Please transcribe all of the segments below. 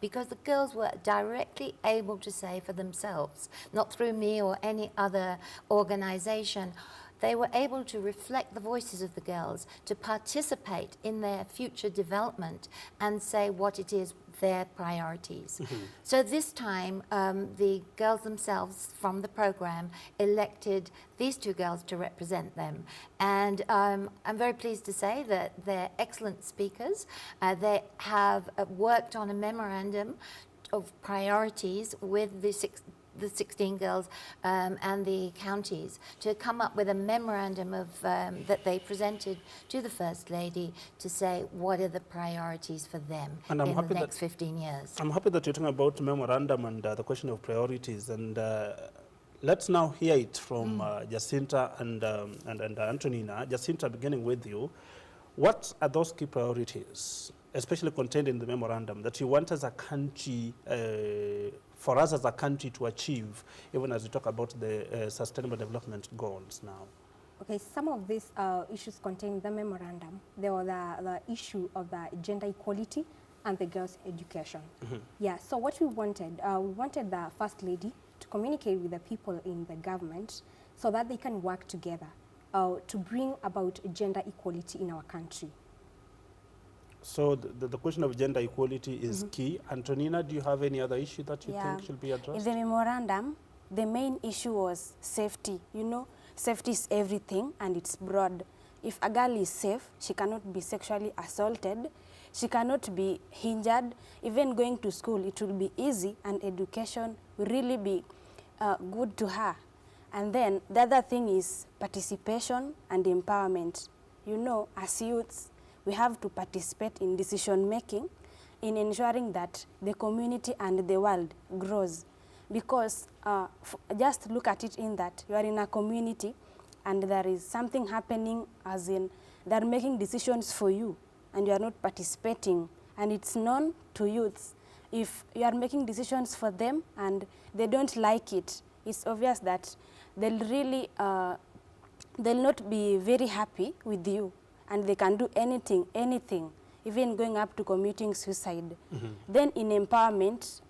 because the girls were directly able to say for themselves, not through me or any other organization, they were able to reflect the voices of the girls, to participate in their future development and say what it is their priorities. So this time, the girls themselves from the program elected these two girls to represent them. And I'm very pleased to say that they're excellent speakers. They have worked on a memorandum of priorities with the 16 girls and the counties to come up with a memorandum of that they presented to the First Lady to say what are the priorities for them in the next 15 years. I'm happy that you're talking about memorandum and the question of priorities, and let's now hear it from Jacinta and Antonina. Jacinta, beginning with you, what are those key priorities, especially contained in the memorandum, that you want as a country, for us as a country to achieve, even as we talk about the Sustainable Development Goals now? Okay, some of these issues contained in the memorandum. There was the issue of the gender equality and the girls' education. Yeah, so what we wanted the First Lady to communicate with the people in the government so that they can work together to bring about gender equality in our country. So the question of gender equality is key. Antonina, do you have any other issue that you think should be addressed? In the memorandum, the main issue was safety. You know, safety is everything and it's broad. If a girl is safe, she cannot be sexually assaulted, she cannot be injured. Even going to school, it will be easy, and education will really be good to her. And then the other thing is participation and empowerment. You know, as youths, we have to participate in decision making, in ensuring that the community and the world grows. Because just look at it in that you are in a community and there is something happening, as in they're making decisions for you and you are not participating, and it's known to youths. If you are making decisions for them and they don't like it, it's obvious that they'll really, they'll not be very happy with you. And they can do anything, even going up to committing suicide. Then in empowerment,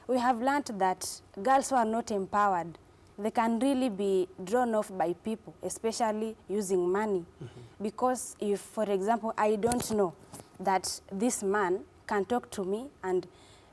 we have learned that girls who are not empowered, they can really be drawn off by people, especially using money. Because if, for example, I don't know that this man can talk to me and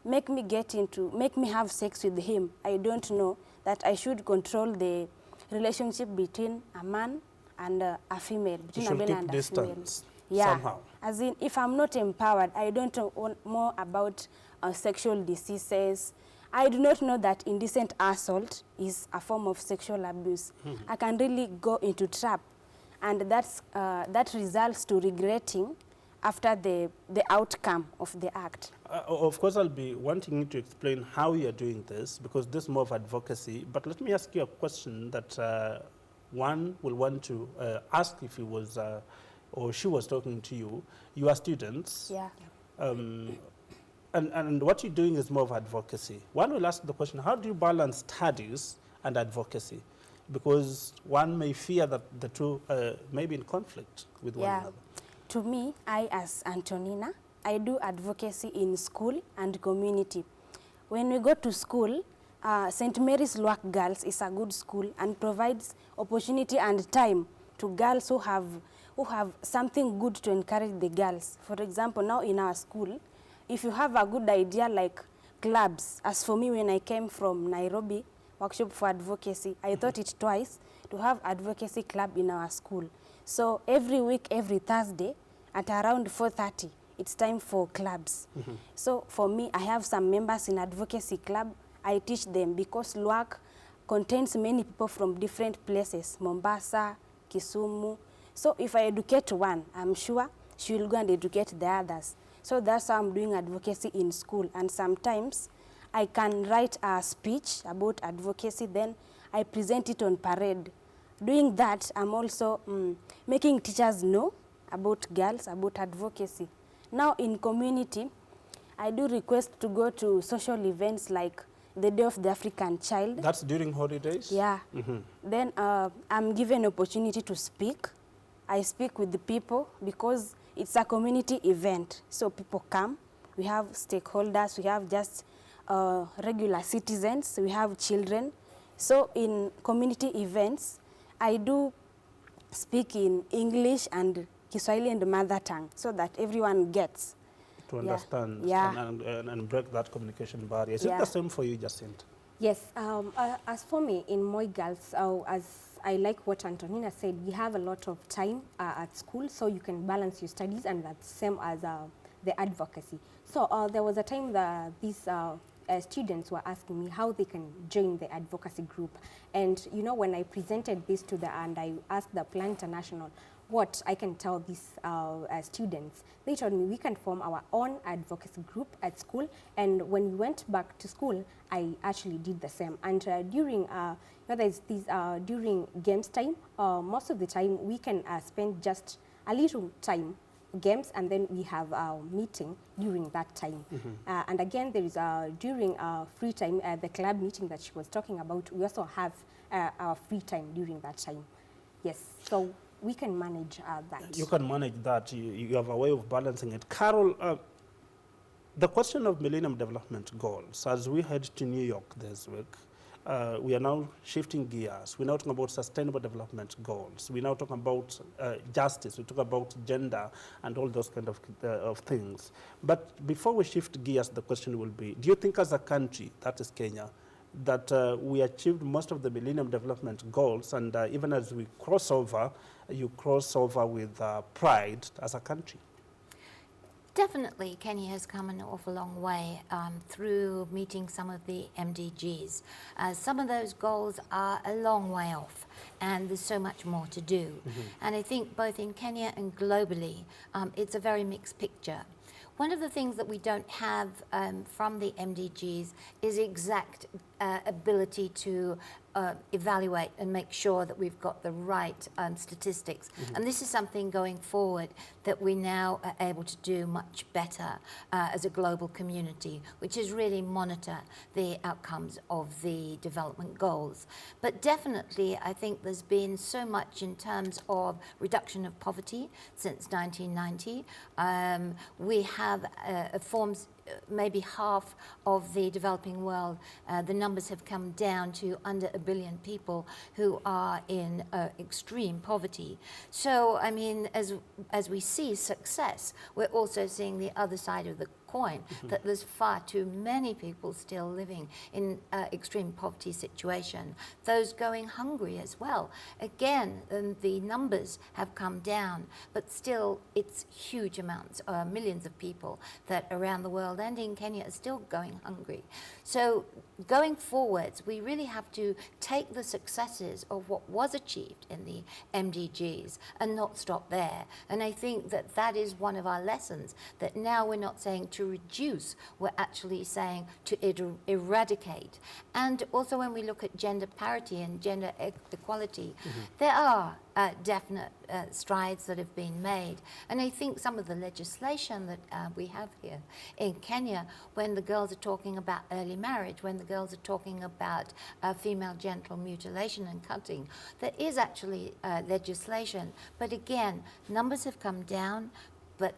make me have sex with him, I don't know that I should control the relationship between a man and a female, between a male and a female. Somehow. As in, if I'm not empowered, I don't know more about sexual diseases. I do not know that indecent assault is a form of sexual abuse. I can really go into trap, and that results to regretting after the outcome of the act. Of course, I'll be wanting you to explain how you're doing this, because this is more of advocacy. But let me ask you a question that one will want to ask if he was or she was talking to you. You are students. Yeah. And what you're doing is more of advocacy. One will ask the question, how do you balance studies and advocacy? Because one may fear that the two may be in conflict with one another. To me, I as Antonina, I do advocacy in school and community. When we go to school, St. Mary's Luak Girls is a good school and provides opportunity and time to girls who have something good to encourage the girls. For example, now in our school, if you have a good idea like clubs, as for me when I came from Nairobi, workshop for advocacy, I thought it twice to have advocacy club in our school. So every week, every Thursday, at around 4:30, it's time for clubs. So for me, I have some members in advocacy club. I teach them because Luak contains many people from different places, Mombasa, Kisumu. So if I educate one, I'm sure she will go and educate the others. So that's how I'm doing advocacy in school. And sometimes I can write a speech about advocacy, then I present it on parade. Doing that, I'm also making teachers know about girls, about advocacy. Now in community, I do request to go to social events like the Day of the African Child. That's during holidays? Yeah. Then I'm given opportunity to speak. I speak with the people because it's a community event. So people come, we have stakeholders, we have just regular citizens, we have children. So in community events, I do speak in English and Kiswahili and mother tongue so that everyone gets. To understand and break that communication barrier. Is it the same for you, Jacinta? Yes, as for me, in Moi Girls, as I like what Antonina said, we have a lot of time at school, so you can balance your studies, and that's same as the advocacy. So there was a time that these students were asking me how they can join the advocacy group. And you know, when I presented this to and I asked the Plan International what I can tell these students, they told me we can form our own advocacy group at school. And when we went back to school, I actually did the same. And during during games time, most of the time we can spend just a little time games, and then we have our meeting during that time. And again, there is during free time, the club meeting that she was talking about, we also have our free time during that time. Yes, so we can manage that. You can manage that. You have a way of balancing it. Carol, the question of Millennium Development Goals, as we head to New York this week, we are now shifting gears. We're now talking about sustainable development goals. We're now talking about justice. We talk about gender and all those kind of things. But before we shift gears, the question will be, do you think as a country, that is Kenya, that we achieved most of the Millennium Development Goals, and even as we cross over, you cross over with pride as a country? Definitely, Kenya has come an awful long way through meeting some of the MDGs. Some of those goals are a long way off, and there's so much more to do. And I think both in Kenya and globally, it's a very mixed picture. One of the things that we don't have from the MDGs is exact ability to evaluate and make sure that we've got the right statistics. And this is something going forward that we now are able to do much better as a global community, which is really monitor the outcomes of the development goals. But definitely, I think there's been so much in terms of reduction of poverty since 1990. We have forms maybe half of the developing world, the numbers have come down to under 1 billion people who are in extreme poverty. So, I mean, as we see success, we're also seeing the other side of the coin, that there's far too many people still living in extreme poverty situation, those going hungry as well. Again, the numbers have come down, but still it's huge amounts, millions of people that around the world and in Kenya are still going hungry. So going forwards, we really have to take the successes of what was achieved in the MDGs and not stop there. And I think that that is one of our lessons, that now we're not saying to reduce, we're actually saying to eradicate. And also when we look at gender parity and gender equality, there are definite strides that have been made. And I think some of the legislation that we have here in Kenya, when the girls are talking about early marriage, when the girls are talking about female genital mutilation and cutting, there is actually legislation. But again, numbers have come down, but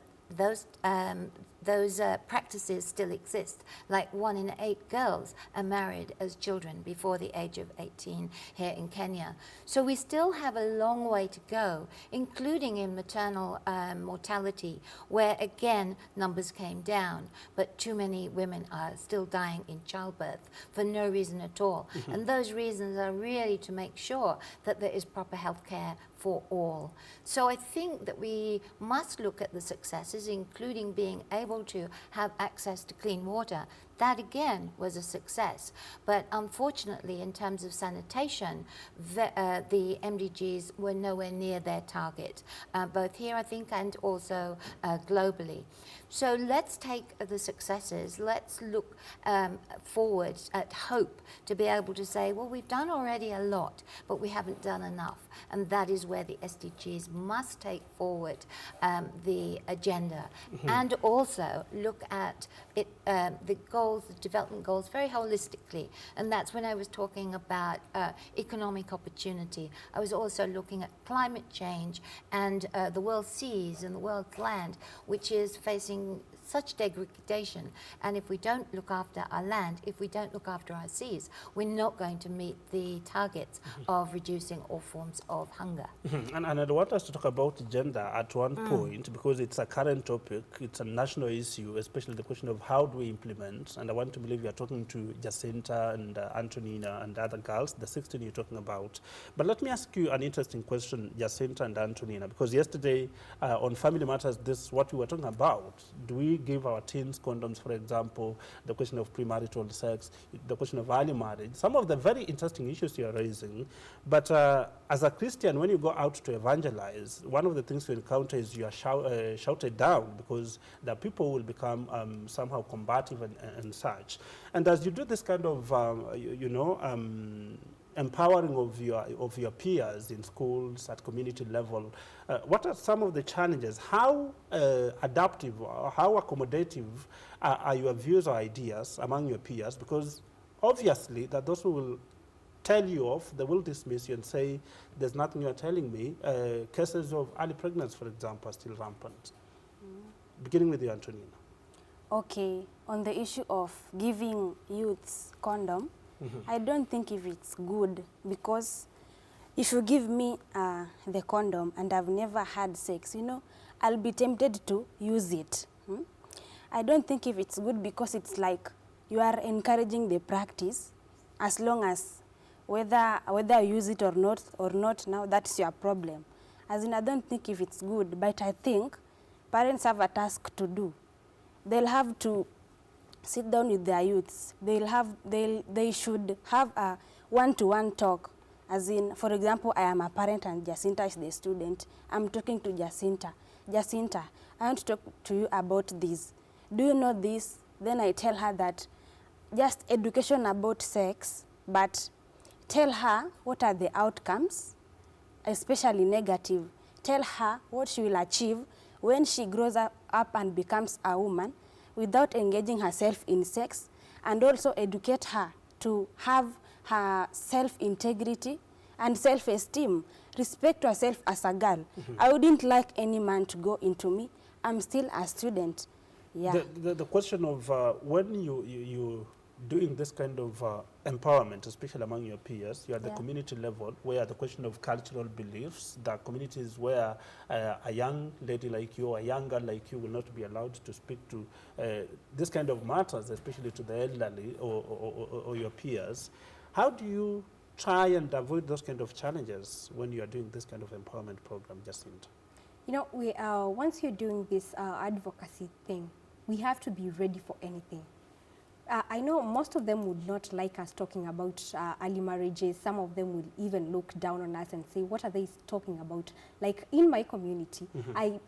those practices still exist. Like 1 in 8 girls are married as children before the age of 18 here in Kenya. So we still have a long way to go, including in maternal mortality, where again numbers came down, but too many women are still dying in childbirth for no reason at all. And those reasons are really to make sure that there is proper health care for all. So I think that we must look at the successes, including being able to have access to clean water. That again was a success. But unfortunately, in terms of sanitation, the MDGs were nowhere near their target, both here, I think, and also globally. So let's take the successes, let's look forward at hope to be able to say, well, we've done already a lot, but we haven't done enough. And that is where the SDGs must take forward the agenda and also look at it, the goal goals, the development goals, very holistically. And that's when I was talking about economic opportunity. I was also looking at climate change and the world's seas and the world's land, which is facing such degradation. And if we don't look after our land, if we don't look after our seas, we're not going to meet the targets of reducing all forms of hunger. And I want us to talk about gender at one point, because it's a current topic, it's a national issue, especially the question of how do we implement. And I want to believe you're talking to Jacinta and Antonina and other girls, the 16 you're talking about. But let me ask you an interesting question, Jacinta and Antonina, because yesterday on Family Matters, this is what we were talking about. Do we give our teens condoms, for example, the question of premarital sex, the question of early marriage, some of the very interesting issues you are raising. But as a Christian, when you go out to evangelize, one of the things you encounter is you are shouted down, because the people will become somehow combative and such. And as you do this kind of, empowering of your peers in schools at community level, what are some of the challenges? How adaptive or how accommodative are your views or ideas among your peers? Because obviously that those who will tell you off, they will dismiss you and say, there's nothing you are telling me. Cases of early pregnancy, for example, are still rampant. Beginning with you, Antonina. Okay, on the issue of giving youths condom, I don't think if it's good, because if you give me the condom and I've never had sex, I'll be tempted to use it. I don't think if it's good, because it's like you are encouraging the practice, as long as whether you use it or not, now that's your problem. As in, I don't think if it's good, but I think parents have a task to do. They'll have to sit down with their youths. They should have a one-to-one talk. As in, for example, I am a parent and Jacinta is the student. I'm talking to Jacinta. Jacinta, I want to talk to you about this. Do you know this? Then I tell her that just education about sex, but tell her what are the outcomes, especially negative. Tell her what she will achieve when she grows up and becomes a woman, without engaging herself in sex, and also educate her to have her self-integrity and self-esteem, respect herself as a girl. I wouldn't like any man to go into me. I'm still a student. Yeah. The question of when you doing this kind of empowerment, especially among your peers, you're at the community level, where the question of cultural beliefs, the communities where a young lady like you or a young girl like you will not be allowed to speak to this kind of matters, especially to the elderly or your peers. How do you try and avoid those kind of challenges when you are doing this kind of empowerment program, Jacinta? Once you're doing this advocacy thing, we have to be ready for anything. I know most of them would not like us talking about early marriages. Some of them will even look down on us and say, what are they talking about? Like in my community,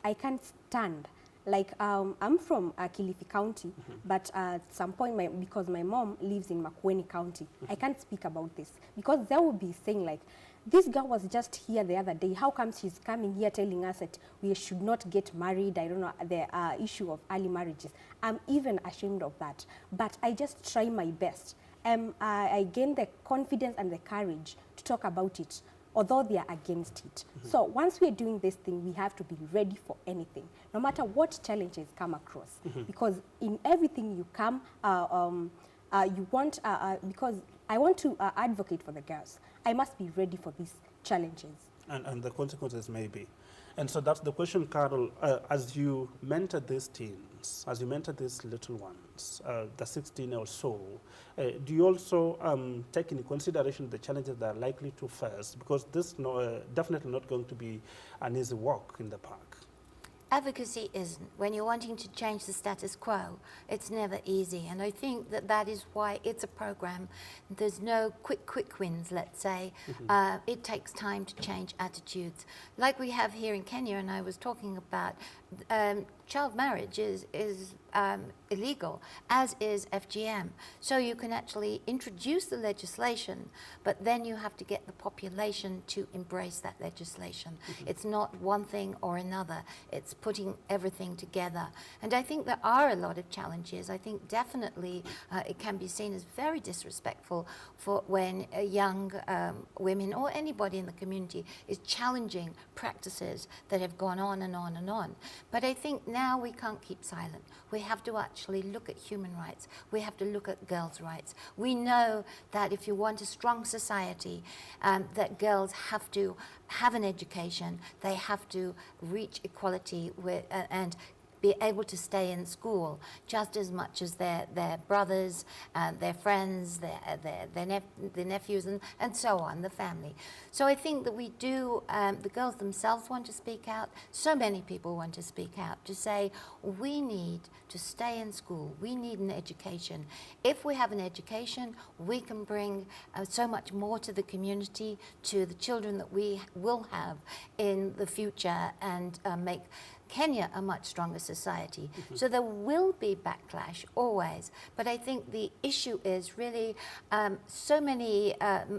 I can't stand. Like I'm from Kilifi County, but at some point, because my mom lives in Makueni County, I can't speak about this, because they will be saying like, this girl was just here the other day. How come she's coming here telling us that we should not get married? I don't know, the issue of early marriages. I'm even ashamed of that. But I just try my best. I gain the confidence and the courage to talk about it, although they are against it. So once we're doing this thing, we have to be ready for anything, no matter what challenges come across. Because in everything you come, you want, because I want to advocate for the girls. I must be ready for these challenges. And the consequences may be. And so that's the question, Carol. As you mentor these teens, as you mentor these little ones, the 16 or so, do you also take into consideration the challenges that are likely to face? Because this is definitely not going to be an easy walk in the park. Advocacy isn't. When you're wanting to change the status quo, it's never easy. And I think that that is why it's a program. There's no quick wins, let's say. It takes time to change attitudes. Like we have here in Kenya, and I was talking about, child marriage is illegal, as is FGM. So you can actually introduce the legislation, but then you have to get the population to embrace that legislation. It's not one thing or another. It's putting everything together. And I think there are a lot of challenges. I think definitely it can be seen as very disrespectful for when young women or anybody in the community is challenging practices that have gone on and on and on. But I think now we can't keep silent. We have to actually look at human rights. We have to look at girls' rights. We know that if you want a strong society, that girls have to have an education, they have to reach equality with, and be able to stay in school just as much as their brothers, their friends, their nephews, and so on, the family. So I think that we do, the girls themselves want to speak out. So many people want to speak out to say, we need to stay in school. We need an education. If we have an education, we can bring so much more to the community, to the children that we will have in the future, and make Kenya a much stronger society. So there will be backlash always, but I think the issue is really so many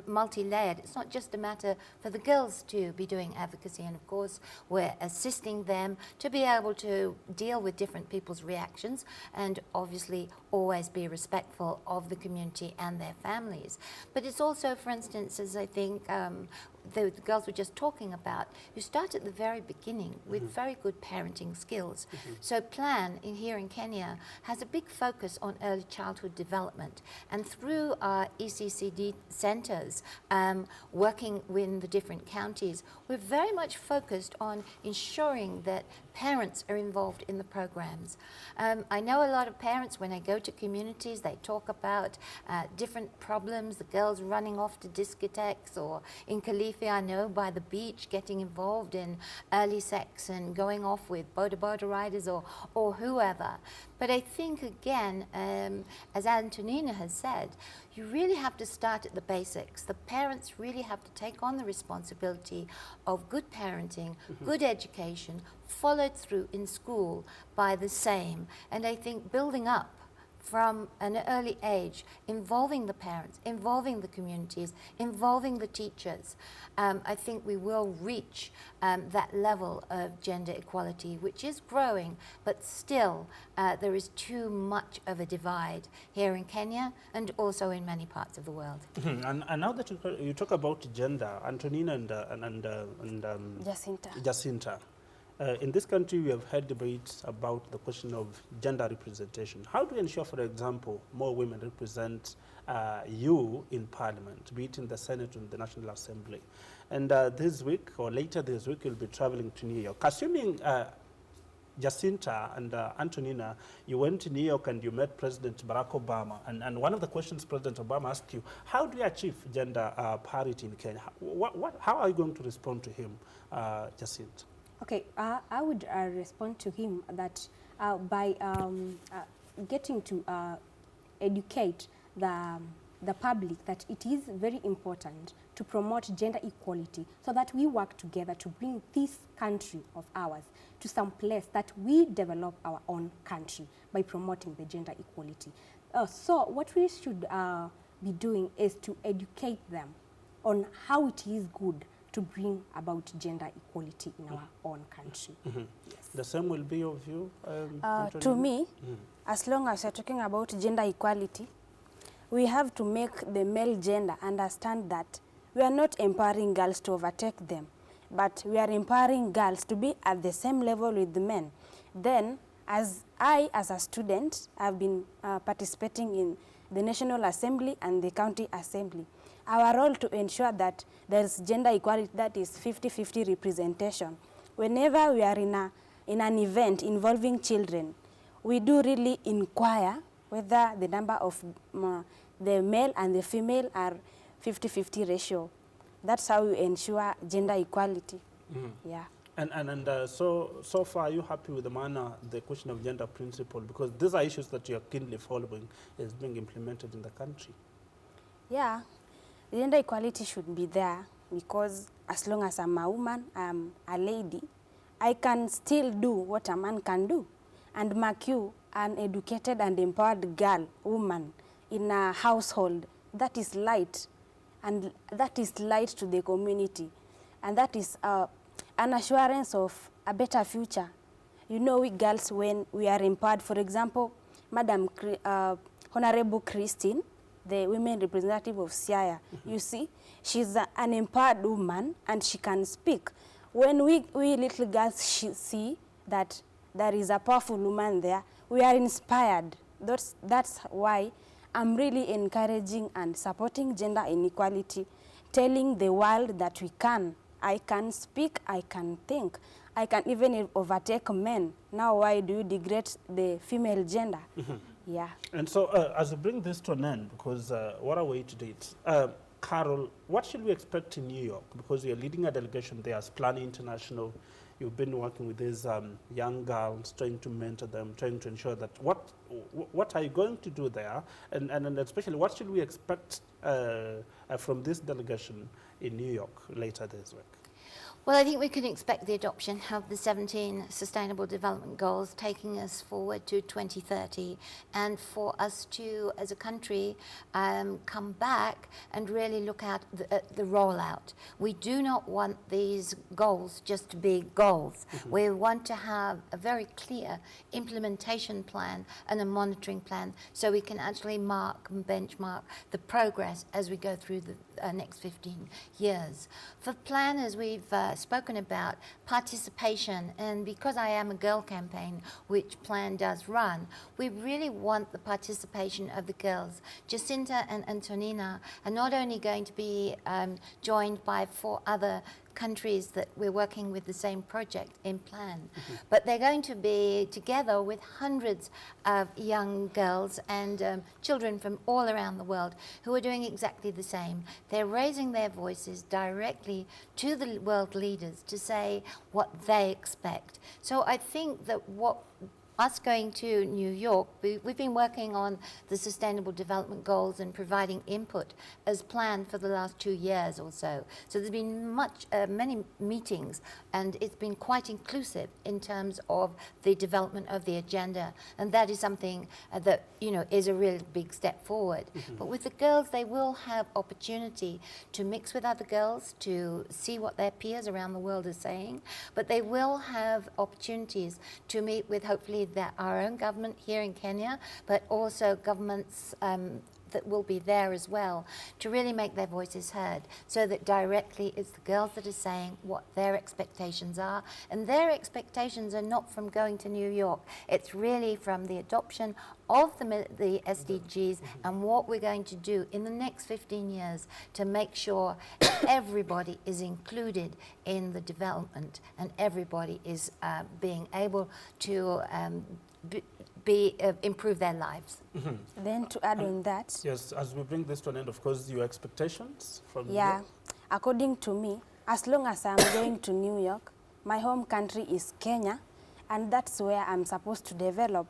multi-layered. It's not just a matter for the girls to be doing advocacy, and of course we're assisting them to be able to deal with different people's reactions and obviously always be respectful of the community and their families. But it's also, for instance, as I think the girls were just talking about, you start at the very beginning with very good parenting skills. So Plan here in Kenya has a big focus on early childhood development, and through our ECCD centres, working with the different counties, we're very much focused on ensuring that parents are involved in the programs. I know a lot of parents, when I go to communities, they talk about different problems, the girls running off to discotheques, or in Kalifi, I know, by the beach, getting involved in early sex and going off with boda riders or whoever. But I think, again, as Antonina has said, you really have to start at the basics. The parents really have to take on the responsibility of good parenting, good education, followed through in school by the same. And I think building up from an early age, involving the parents, involving the communities, involving the teachers, I think we will reach that level of gender equality, which is growing, but still there is too much of a divide here in Kenya and also in many parts of the world. And now that you talk about gender, Antonina and Jacinta, in this country, we have had debates about the question of gender representation. How do you ensure, for example, more women represent you in Parliament, be it in the Senate or in the National Assembly? And this week, or later this week, you'll be traveling to New York. Assuming Jacinta and Antonina, you went to New York and you met President Barack Obama, and one of the questions President Obama asked you, how do you achieve gender parity in Kenya? How are you going to respond to him, Jacinta? Okay, I would respond to him that by getting to educate the public that it is very important to promote gender equality, so that we work together to bring this country of ours to some place that we develop our own country by promoting the gender equality. So what we should be doing is to educate them on how it is good to bring about gender equality in our own country. Yes. The same will be your view? To me, as long as we're talking about gender equality, we have to make the male gender understand that we are not empowering girls to overtake them, but we are empowering girls to be at the same level with the men. Then, as a student, I've been participating in the National Assembly and the County Assembly. Our role to ensure that there is gender equality, that is 50-50 representation. Whenever we are in an event involving children, we do really inquire whether the number of the male and the female are 50-50 ratio. That's how we ensure gender equality. Yeah. And so far, are you happy with the manner, the question of gender principle? Because these are issues that you are keenly following is being implemented in the country. Yeah. Gender equality should be there, because as long as I'm a woman, I'm a lady, I can still do what a man can do. And mark you, an educated and empowered girl, woman, in a household, that is light, and that is light to the community. And that is an assurance of a better future. You know, we girls, when we are empowered, for example, Honorable Christine, the women representative of Siaya, you see, she's an empowered woman and she can speak. When we little girls see that there is a powerful woman there, we are inspired. That's why I'm really encouraging and supporting gender inequality, telling the world that we can. I can speak, I can think, I can even overtake men. Now why do you degrade the female gender? Yeah. And so as we bring this to an end, because what a way to do it, Carol, what should we expect in New York? Because you're leading a delegation there as Plan International. You've been working with these young girls, trying to mentor them, trying to ensure that what are you going to do there? And especially, what should we expect from this delegation in New York later this week? Well, I think we can expect the adoption of the 17 Sustainable Development Goals, taking us forward to 2030, and for us to, as a country, come back and really look at the rollout. We do not want these goals just to be goals. We want to have a very clear implementation plan and a monitoring plan so we can actually mark and benchmark the progress as we go through the next 15 years. For plan, as we've spoken about, participation, and because I am a girl campaign, which plan does run, we really want the participation of the girls. Jacinta and Antonina are not only going to be joined by 4 other countries that we're working with the same project in plan, but they're going to be together with hundreds of young girls and children from all around the world who are doing exactly the same. They're raising their voices directly to the world leaders to say what they expect. So I think that us going to New York, we've been working on the Sustainable Development Goals and providing input as planned for the last 2 years or so. So there's been many meetings, and it's been quite inclusive in terms of the development of the agenda, and that is something that is a real big step forward. But with the girls, they will have opportunity to mix with other girls, to see what their peers around the world are saying, but they will have opportunities to meet with hopefully our own government here in Kenya, but also governments that will be there as well, to really make their voices heard, so that directly it's the girls that are saying what their expectations are. And their expectations are not from going to New York, it's really from the adoption of the SDGs and what we're going to do in the next 15 years to make sure everybody is included in the development and everybody is being able to improve their lives. Then to add on that. Yes, as we bring this to an end, of course, your expectations from New Yeah, York? according to me, as long as I'm going to New York, my home country is Kenya, and that's where I'm supposed to develop.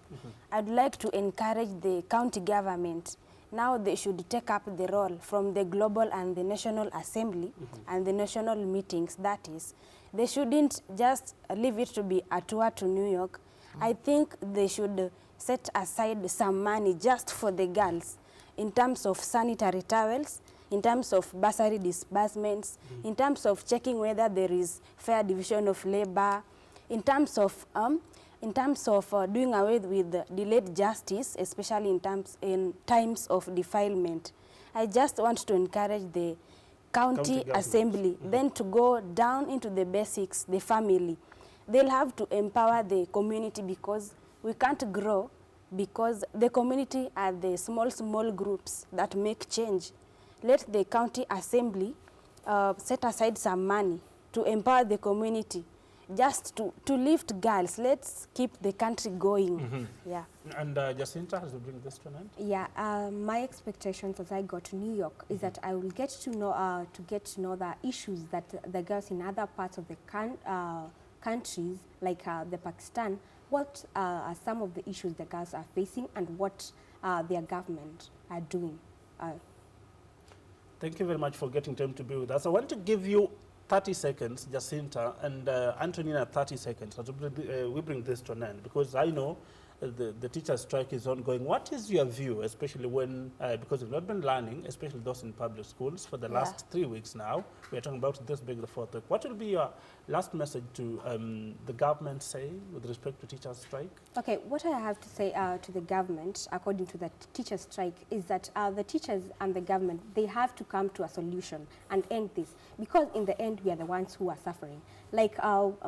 I'd like to encourage the county government. Now they should take up the role from the global and the national assembly and the national meetings, that is. They shouldn't just leave it to be a tour to New York. I think they should set aside some money just for the girls in terms of sanitary towels, in terms of bursary disbursements, in terms of checking whether there is fair division of labor, in terms of doing away with delayed justice, especially in times of defilement. I just want to encourage the county assembly then to go down into the basics, the family. They'll have to empower the community, because we can't grow because the community are the small groups that make change. Let the county assembly set aside some money to empower the community, just to lift girls. Let's keep the country going. Yeah. And Jacinta, as we bring this to an end? Yeah, my expectations as I go to New York is that I will get to know the issues that the girls in other parts of the countries, like the Pakistan, what are some of the issues the girls are facing and what their government are doing. Thank you very much for getting time to be with us. I want to give you 30 seconds, Jacinta, and Antonina 30 seconds as we bring this to an end, because I know the teacher strike is ongoing. What is your view, especially when, because we've not been learning, especially those in public schools, for the last 3 weeks now? We're talking about this being the fourth week. What will be your last message to the government, say, with respect to teacher strike? Okay, what I have to say to the government, according to the teacher strike, is that the teachers and the government, they have to come to a solution and end this, because in the end, we are the ones who are suffering. Like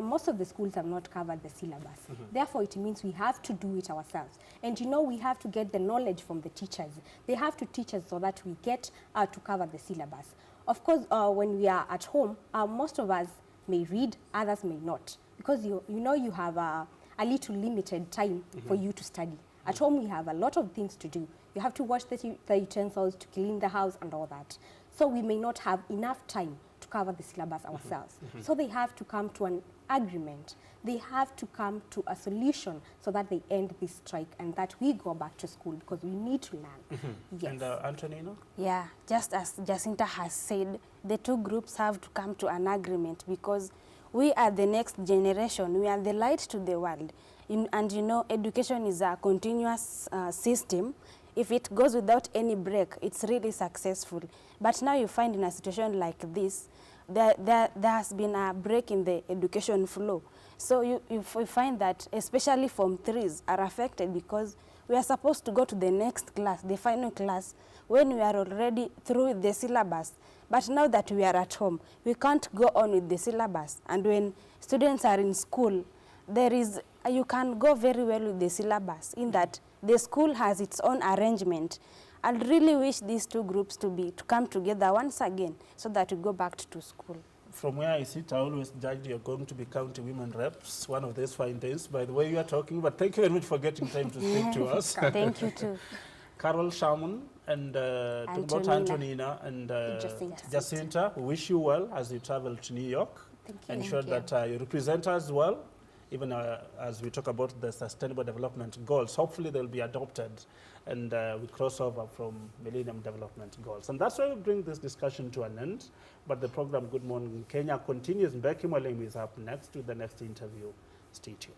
most of the schools have not covered the syllabus. Therefore, it means we have to do it ourselves. And you know, we have to get the knowledge from the teachers. They have to teach us so that we get to cover the syllabus. Of course, when we are at home, most of us may read, others may not. Because you know you have a little limited time for you to study. At home, we have a lot of things to do. You have to wash the utensils, to clean the house, and all that. So we may not have enough time to cover the syllabus ourselves. So they have to come to an agreement. They have to come to a solution so that they end this strike and that we go back to school, because we need to learn. Yes. And Antonina? Yeah, just as Jacinta has said, the two groups have to come to an agreement, because we are the next generation. We are the light to the world. And you know, education is a continuous system. If it goes without any break, it's really successful. But now you find in a situation like this, there has been a break in the education flow. So you find that especially Form 3s are affected, because we are supposed to go to the next class, the final class, when we are already through the syllabus. But now that we are at home, we can't go on with the syllabus. And when students are in school, you can go very well with the syllabus, in that the school has its own arrangement. I really wish these two groups to come together once again, so that we go back to school. From where I sit, I always judge you're going to be county women reps one of these fine days, by the way you are talking. But thank you very much for getting time to speak to us. Thank you too. Carol, Shaman, and Antonina and Jacinta, we wish you well as you travel to New York. Thank you. Ensure that you represent us well, even as we talk about the Sustainable Development Goals. Hopefully they'll be adopted, and we cross over from Millennium Development Goals. And that's why we bring this discussion to an end. But the program Good Morning Kenya continues. Mbeki Mwalimu is up next with the next interview. Stay tuned.